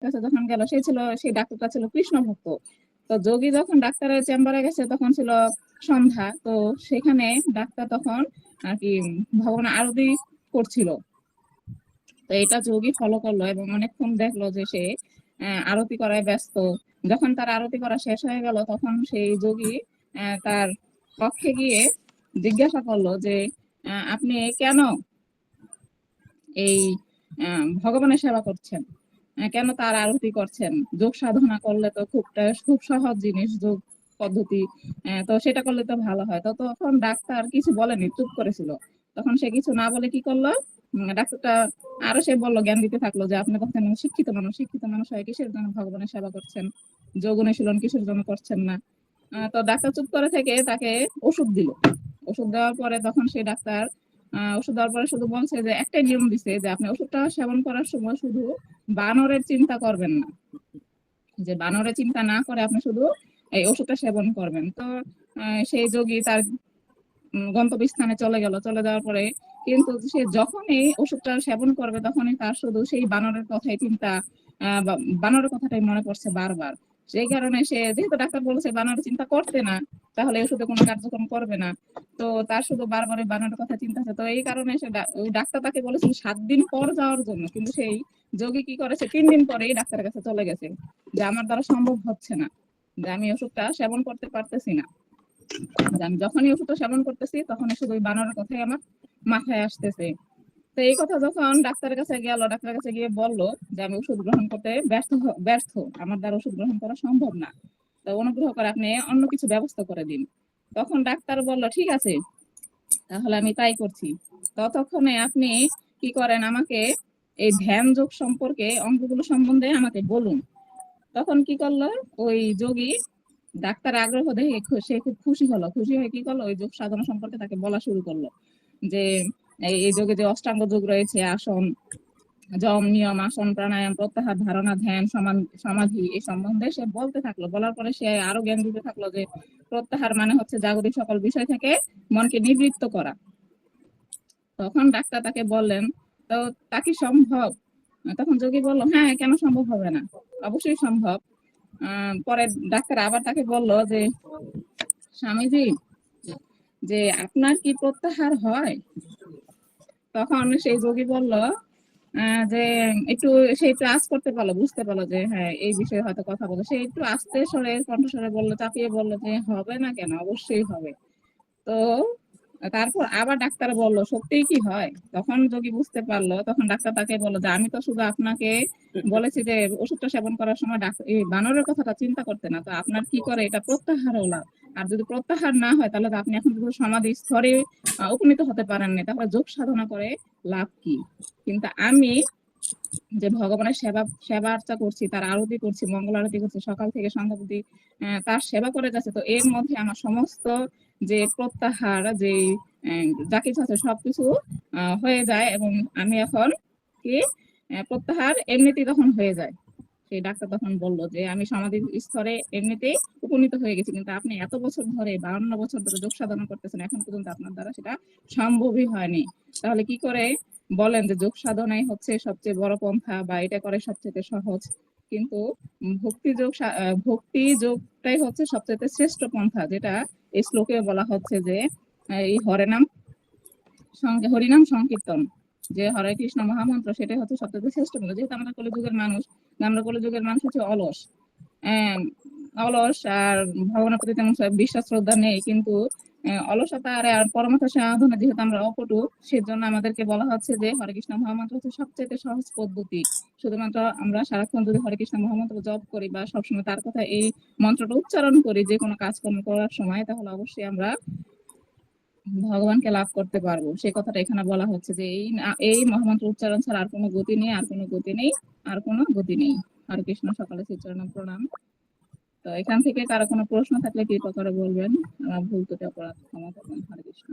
কাছে যখন গেল, সেই ডাক্তারটা ছিল কৃষ্ণ ভক্ত। তো যোগী যখন ডাক্তারের চেম্বারে গেছে তখন ছিল সন্ধ্যা। তো সেখানে ডাক্তার তখন আর কি ভগবানের আরতি করছিল। তো এটা যোগী ফলো করলো এবং অনেকক্ষণ দেখলো যে সে আরতি করায় ব্যস্ত। যখন তার আরতি করা শেষ হয়ে গেল তখন সেই যোগী তার কক্ষে গিয়ে জিজ্ঞাসা করলো যে আপনি কেন এই ভগবানের সেবা করছেন, কেন তার আরতি করছেন? যোগ সাধনা করলে তো খুব সহজ জিনিস, যোগ পদ্ধতি, তো সেটা করলে তো ভালো হয়। তো তখন ডাক্তার কিছু বলেনি, চুপ করেছিল। তখন সে কিছু না বলে কি করলো, ডাক্তারটা আরো সে বললো, জ্ঞান দিতে থাকলো যে আপনি বলছেন শিক্ষিত মানুষ হয় কিসের জন্য ভগবানের সেবা করছেন, যোগ অনুশীলন কিসের জন্য করছেন না। তো ডাক্তার চুপ করে থেকে তাকে ওষুধ দিল। ওষুধ দেওয়ার পরে তখন সেই ডাক্তার ওষুধ দেওয়ার পরে শুধু বলছে যে একটাই নিয়ম দিছে যে আপনি ওষুধটা সেবন করার সময় শুধু বানরের চিন্তা করবেন না, যে বানরের চিন্তা না করে আপনি শুধু এই ওষুধটা সেবন করবেন। তো সেই যোগী তার গন্তব্যস্থানে চলে গেল। চলে যাওয়ার পরে কিন্তু সে যখনই ওষুধটা সেবন করবে তখনই তার শুধু সেই বানরের কথাই চিন্তা, বানরের কথাটাই মনে পড়ছে বারবার। সেই কারণে সে, যেহেতু ডাক্তার বলেছে বানরের চিন্তা করতে না, তাহলে ওষুধে কোনো কার্যক্রম করবে না, তো তার শুধু বারবার বানরের কথা চিন্তা আছে। তো এই কারণে সে ওই ডাক্তার তাকে বলেছিল 7 দিন পর যাওয়ার জন্য, কিন্তু সেই যোগী কি করেছে, 3 দিন পরেই ডাক্তারের কাছে চলে গেছে যে আমার দ্বারা সম্ভব হচ্ছে না, যে আমি ওষুধটা সেবন করতে পারতেছি না, যে আমি যখনই ওষুধটা সেবন করতেছি তখনই শুধু ওই বানরের কথাই আমার মাথায় আসতেছে। তো এই কথা যখন ডাক্তারের কাছে গেল, ডাক্তারের কাছে গিয়ে বললো যে আমি ওষুধ গ্রহণ করতে ব্যর্থ, আমার দ্বারা ওষুধ গ্রহণ করা সম্ভব না, তো অনুগ্রহ করে আপনি অন্য কিছু ব্যবস্থা করে দিন। তখন ডাক্তার বলল ঠিক আছে, তাহলে আমি তাই করছি। ততক্ষণে আপনি কি করেন, আমাকে এই ধ্যান যোগ সম্পর্কে, অঙ্কগুলো সম্বন্ধে আমাকে বলুন। তখন কি করলো ওই যোগী, ডাক্তার আগ্রহ দেখে সে খুব খুশি হলো। খুশি হয়ে কি করলো, ওই যোগ সাধনা সম্পর্কে তাকে বলা শুরু করলো যে এই যোগে যে অষ্টাঙ্গ যোগ রয়েছে, আসন, যম, নিয়ম, আসন, প্রাণায়াম, প্রত্যাহার, ধারণা, ধ্যান, সমাধি, এই সম্বন্ধে সে বলতে থাকলো। বলার পরে সে আরো জ্ঞান দিতে থাকলো যে প্রত্যাহার মানে হচ্ছে জাগতিক সকল বিষয় থেকে মনকে নিবৃত্ত করা। তখন ডাক্তার তাকে বললেন, তো তা কি সম্ভব? তখন যোগী বলল, হ্যাঁ, কেন সম্ভব হবে না, অবশ্যই সম্ভব। পরে ডাক্তার আবার তাকে বলল যে স্বামীজি, যে আপনার কি প্রত্যাহার হয়? তখন সেই যোগী বলল যে একটু, সে একটু আঁচ করতে পারলো, বুঝতে পারলো যে হ্যাঁ এই বিষয়ে হয়তো কথা বলে, সে একটু আস্তে স্বরে, কণ্ঠস্বরে বললো, চাপিয়ে বললো যে হবে না কেন, অবশ্যই হবে। তো তারপর আবার ডাক্তার বলল সত্যিই কি হয়? তখন যোগী বুঝতে পারলো। তখন ডাক্তার তাকে বললো যে আমি তো শুধু আপনাকে বলেছি যে ওষুধটা সেবন করার সময় এই বানরের কথাটা চিন্তা করতে না, তো আপনার কি করে এটা প্রত্যাহার হলো। আর যদি প্রত্যাহার না হয় তাহলে তো আপনি এখন শুধু সমাধি স্তরে উপনীত হতে পারেননি, তাহলে যোগ সাধনা করে লাভ কি? কিন্তু আমি যে ভগবানের সেবা আর্চা করছি, তার আরতি করছি, মঙ্গল আরতি করছি, সকাল থেকে সন্ধ্যা অবধি তার সেবা করে যাচ্ছে, তো এর মধ্যে আমার সমস্ত যে প্রত্যাহার, যে যা কিছু আছে সবকিছু হয়ে যায়, এবং আমি এখন কি প্রত্যাহার এমনিতেই তখন হয়ে যায়। সেই ডাক্তার তখন বললো যে আমি সমাধি স্তরে এমনিতেই উপনীত হয়ে গেছি, কিন্তু আপনি এত বছর ধরে, 52 বছর ধরে যোগ সাধনা করতেছেন, এখন পর্যন্ত আপনার দ্বারা সেটা সম্ভবই হয়নি। তাহলে কি করে বলেন যে যোগ সাধনাই হচ্ছে সবচেয়ে বড় পন্থা, বা এটা করে সবচেয়ে সহজ? কিন্তু ভক্তি যোগটাই হচ্ছে সবচেয়ে শ্রেষ্ঠ পন্থা, যেটা এই শ্লোকে বলা হচ্ছে যে এই হরিনাম সংকীর্তন, যে হরে কৃষ্ণ মহামন্ত্র, সেটাই হচ্ছে সবচেয়ে শ্রেষ্ঠ মন্ত্র। যেহেতু আমরা কলিযুগের মানুষ, আমরা কলিযুগের মানুষ হচ্ছে অলস, আহ, অলস, আর ভগবানের প্রতি তেমন বিশ্বাস শ্রদ্ধা নেই, কিন্তু অলসতা আর পরমার্থ সাধনা যেহেতু আমরা অপটু, সেজন্য আমাদেরকে বলা হচ্ছে যে হরে কৃষ্ণ মহামন্ত্র হচ্ছে সবচেয়ে সহজ পদ্ধতি। শুধুমাত্র আমরা সারাক্ষণ যদি হরে কৃষ্ণ মহামন্ত্র জপ করি, বা সবসময় তার কথা এই মন্ত্রটা উচ্চারণ করি যে কোনো কাজকর্ম করার সময়, তাহলে অবশ্যই আমরা ভগবানকে লাভ করতে পারবো। সেই কথাটা এখানে বলা হচ্ছে যে এই মহামন্ত্র উচ্চারণ ছাড়া আর কোনো গতি নেই, আর কোনো গতি নেই, আর কোনো গতি নেই। হরে কৃষ্ণ, সকালে শ্রীচরণে প্রণাম। তো এখান থেকে কারো কোনো প্রশ্ন থাকলে কৃপা করে বলবেন, ভুল ত্রুটি অপরাধ ক্ষমা করবেন। হরে কৃষ্ণ।